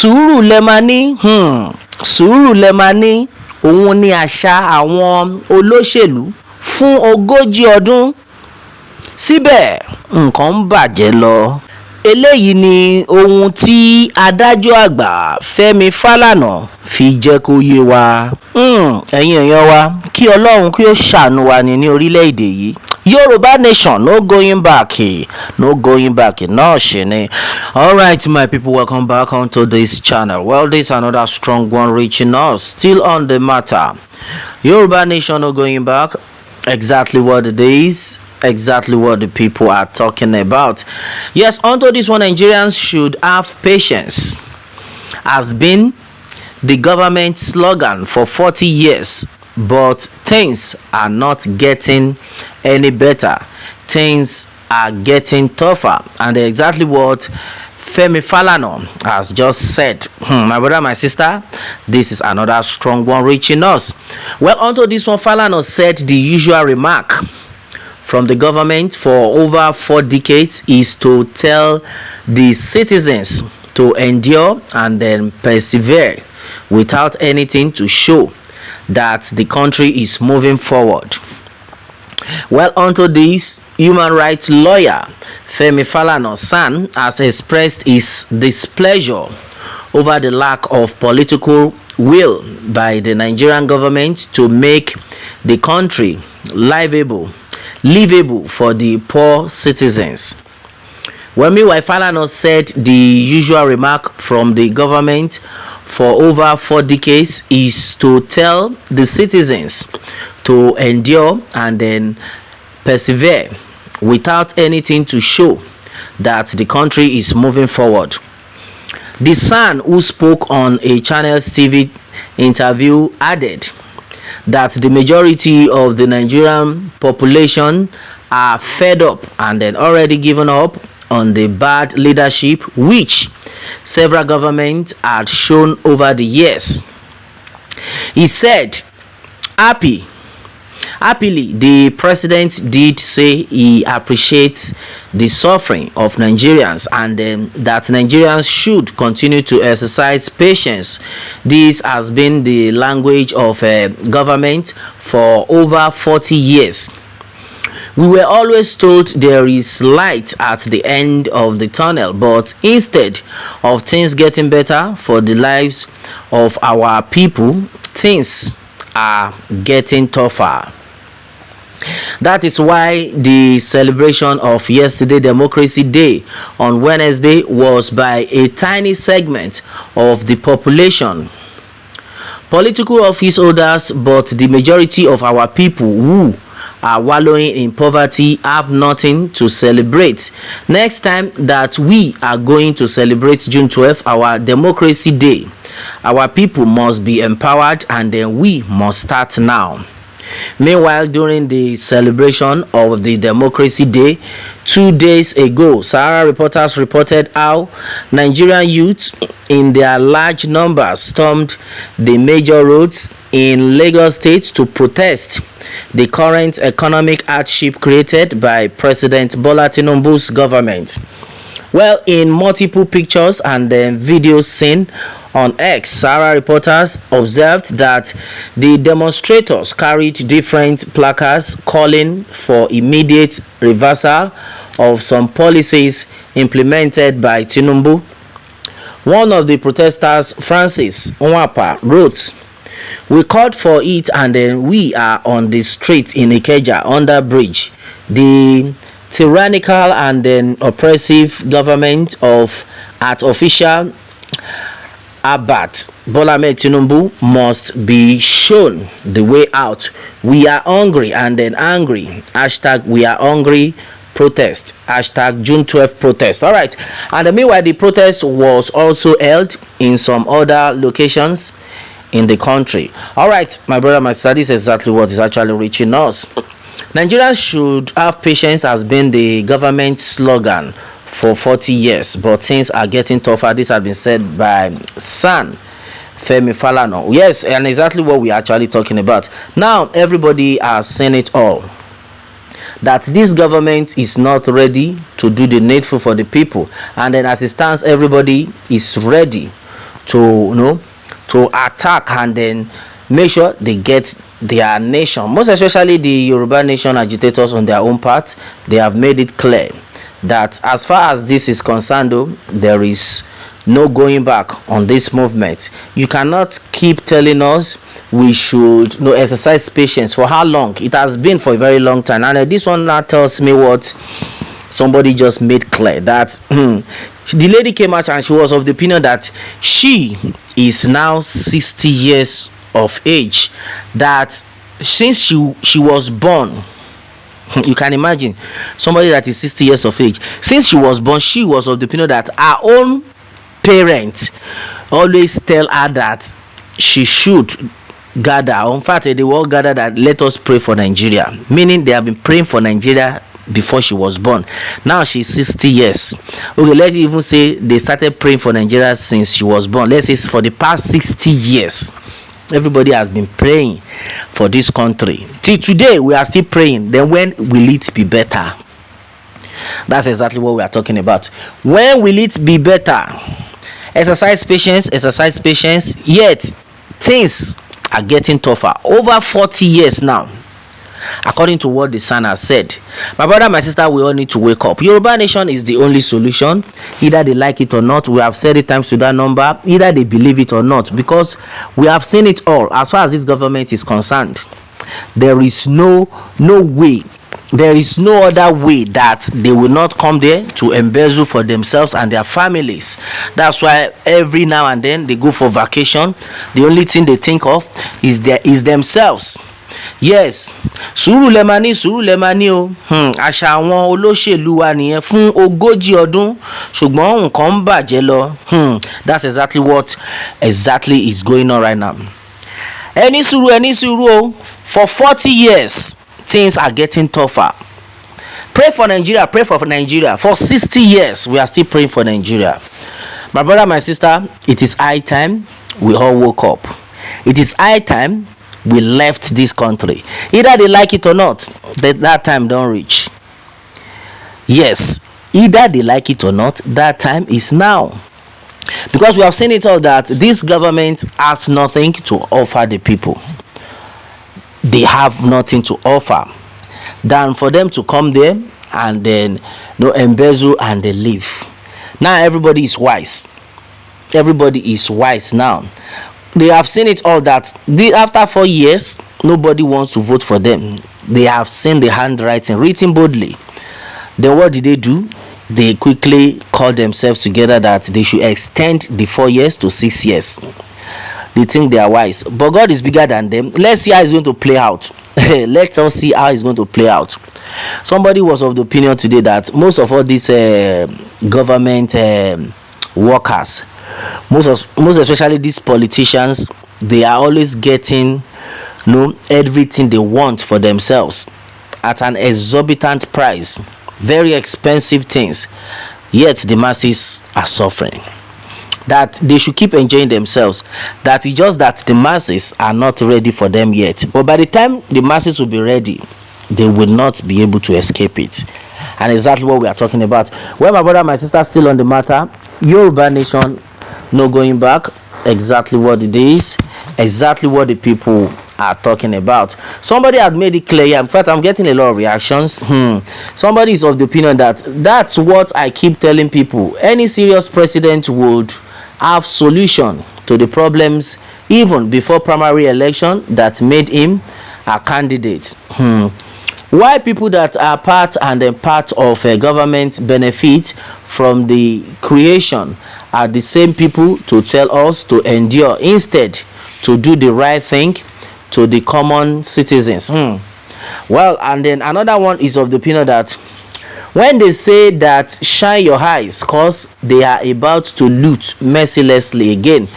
Suru Lemani, Suru Lemani, òun ni àṣà àwọn olóṣèlú fún ogójì ọdún. Síbẹ̀ nǹkan ń bàjẹ́ lọ. Eléyìí ni ohun tí adájọ́ àgbà Femi Falana fi jẹ́ kó yé wa. Ẹ̀yin èèyàn wa, kí Ọlọ́run kí ó ṣàánú wa ní orílẹ̀-èdè yìí. Yoruba nation, no going back, no going back, no shene. Alright, my people, welcome back onto this channel. Well, this is another strong one reaching us, still on the matter. Yoruba nation, no going back, exactly what it is, exactly what the people are talking about. Yes, onto this one, Nigerians should have patience, has been the government slogan for 40 years. But things are not getting any better. Things are getting tougher, and exactly what Femi Falana has just said. My brother, my sister, this is another strong one reaching us. Well, onto this one, Falana said the usual remark from the government for over 4 decades is to tell the citizens to endure and then persevere without anything to show that the country is moving forward. Well, onto this, human rights lawyer Femi Falana's son has expressed his displeasure over the lack of political will by the Nigerian government to make the country livable for the poor citizens. Well, meanwhile, Falana said the usual remark from the government for over 4 decades is to tell the citizens to endure and then persevere without anything to show that the country is moving forward. The son, who spoke on a Channels TV interview, added that the majority of the Nigerian population are fed up and then already given up on the bad leadership which several governments had shown over the years. He said, happily, the president did say he appreciates the suffering of Nigerians and that Nigerians should continue to exercise patience. This has been the language of government for over 40 years. We were always told there is light at the end of the tunnel, but instead of things getting better for the lives of our people, things are getting tougher. That is why the celebration of yesterday, Democracy Day, on Wednesday was by a tiny segment of the population, political office holders, but the majority of our people who are wallowing in poverty have nothing to celebrate. Next time that we are going to celebrate June 12th, our Democracy Day, our people must be empowered and then we must start now. Meanwhile, during the celebration of the Democracy Day 2 days ago, Sahara reporters reported how Nigerian youth in their large numbers stormed the major roads in Lagos State to protest the current economic hardship created by President Bola Tinubu's government. Well, in multiple pictures and videos seen on X, Sahara reporters observed that the demonstrators carried different placards calling for immediate reversal of some policies implemented by Tinubu. One of the protesters, Francis Nwapa, wrote, "We called for it and then we are on the street in Ikeja under bridge. The tyrannical and then oppressive government of artificial Abat Bola Ahmed Tinubu must be shown the way out. We are hungry and then angry. Hashtag we are hungry protest. Hashtag June 12th protest." All right. And meanwhile, the protest was also held in some other locations in the country. All right, my brother, my sister, this is exactly what is actually reaching us. Nigerians should have patience has been the government slogan for 40 years, but things are getting tougher. This has been said by son Femi Falana. Yes, and exactly what we are actually talking about. Now, everybody has seen it all, that this government is not ready to do the needful for the people, and then as it stands, everybody is ready to to attack and then make sure they get their nation. Most especially the Yoruba nation agitators on their own part, they have made it clear that as far as this is concerned, though, there is no going back on this movement. You cannot keep telling us we should exercise patience. For how long? It has been for a very long time. And this one now tells me what somebody just made clear, that the lady came out and she was of the opinion that she is now 60 years of age, that since she was born, you can imagine somebody that is 60 years of age, since she was born, she was of the opinion that her own parents always tell her that she should gather. In fact, they will all gather that let us pray for Nigeria, meaning they have been praying for Nigeria before she was born. Now she's 60 years. Okay, let's even say they started praying for Nigeria since she was born. Let's say for the past 60 years everybody has been praying for this country. Till today we are still praying. Then when will it be better? That's exactly what we are talking about. When will it be better? Exercise patience, yet things are getting tougher. Over 40 years now, according to what the Sun has said. My brother, my sister, we all need to wake up. Yoruba nation is the only solution. Either they like it or not. We have said it times to that number. Either they believe it or not, because we have seen it all. As far as this government is concerned, there is no way. There is no other way that they will not come there to embezzle for themselves and their families. That's why every now and then they go for vacation. The only thing they think of is themselves. Yes, Suru Lemani o. Àṣà àwọn olóṣèlú wa nìyẹn fún ogójì ọdún, ṣùgbọ́n nǹkan ń bàjẹ́ lọ. That's exactly what is going on right now. Any Suru o. For 40 years, things are getting tougher. Pray for Nigeria. For 60 years, we are still praying for Nigeria. My brother, my sister, it is high time we all woke up. It is high time we left this country. Either they like it or not, that time don't reach. Yes, either they like it or not, that time is now. Because we have seen it all that this government has nothing to offer the people. They have nothing to offer than for them to come there and then embezzle and they leave. Now everybody is wise. Everybody is wise now. They have seen it all that after 4 years, nobody wants to vote for them. They have seen the handwriting written boldly. Then what did they do? They quickly called themselves together that they should extend the 4 years to 6 years. They think they are wise, but God is bigger than them. Let's see how it's going to play out. Let us see how it's going to play out. Somebody was of the opinion today that most of all these government workers, most especially these politicians, they are always getting everything they want for themselves at an exorbitant price, very expensive things, yet the masses are suffering. That they should keep enjoying themselves. That it's just that the masses are not ready for them yet, but by the time the masses will be ready, they will not be able to escape it. And exactly what we are talking about. Well, my brother, my sister, still on the matter. Yoruba nation, no going back. Exactly what it is. Exactly what the people are talking about. Somebody had made it clear. In fact, I'm getting a lot of reactions. Somebody is of the opinion that that's what I keep telling people. Any serious president would have solution to the problems even before primary election that made him a candidate. Why people that are part of a government benefit from the creation are the same people to tell us to endure instead to do the right thing to the common citizens. Well, and then another one is of the opinion that when they say that shine your eyes cause they are about to loot mercilessly again.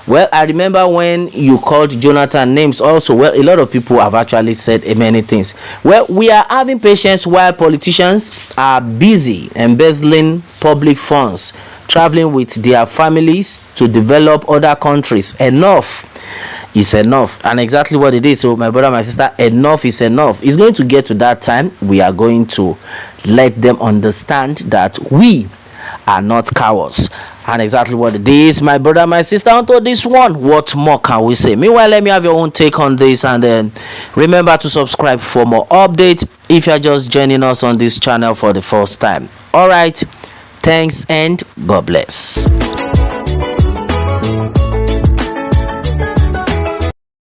Well, I remember when you called Jonathan names also. Well, a lot of people have actually said many things. Well, we are having patience while politicians are busy embezzling public funds, traveling with their families to develop other countries. Enough is enough. And exactly what it is. So my brother, my sister, enough is enough. It's going to get to that time we are going to let them understand that we are not cowards. And exactly what it is, my brother, my sister, onto this one. What more can we say? Meanwhile, let me have your own take on this, and then remember to subscribe for more updates if you're just joining us on this channel for the first time. All right, thanks and God bless.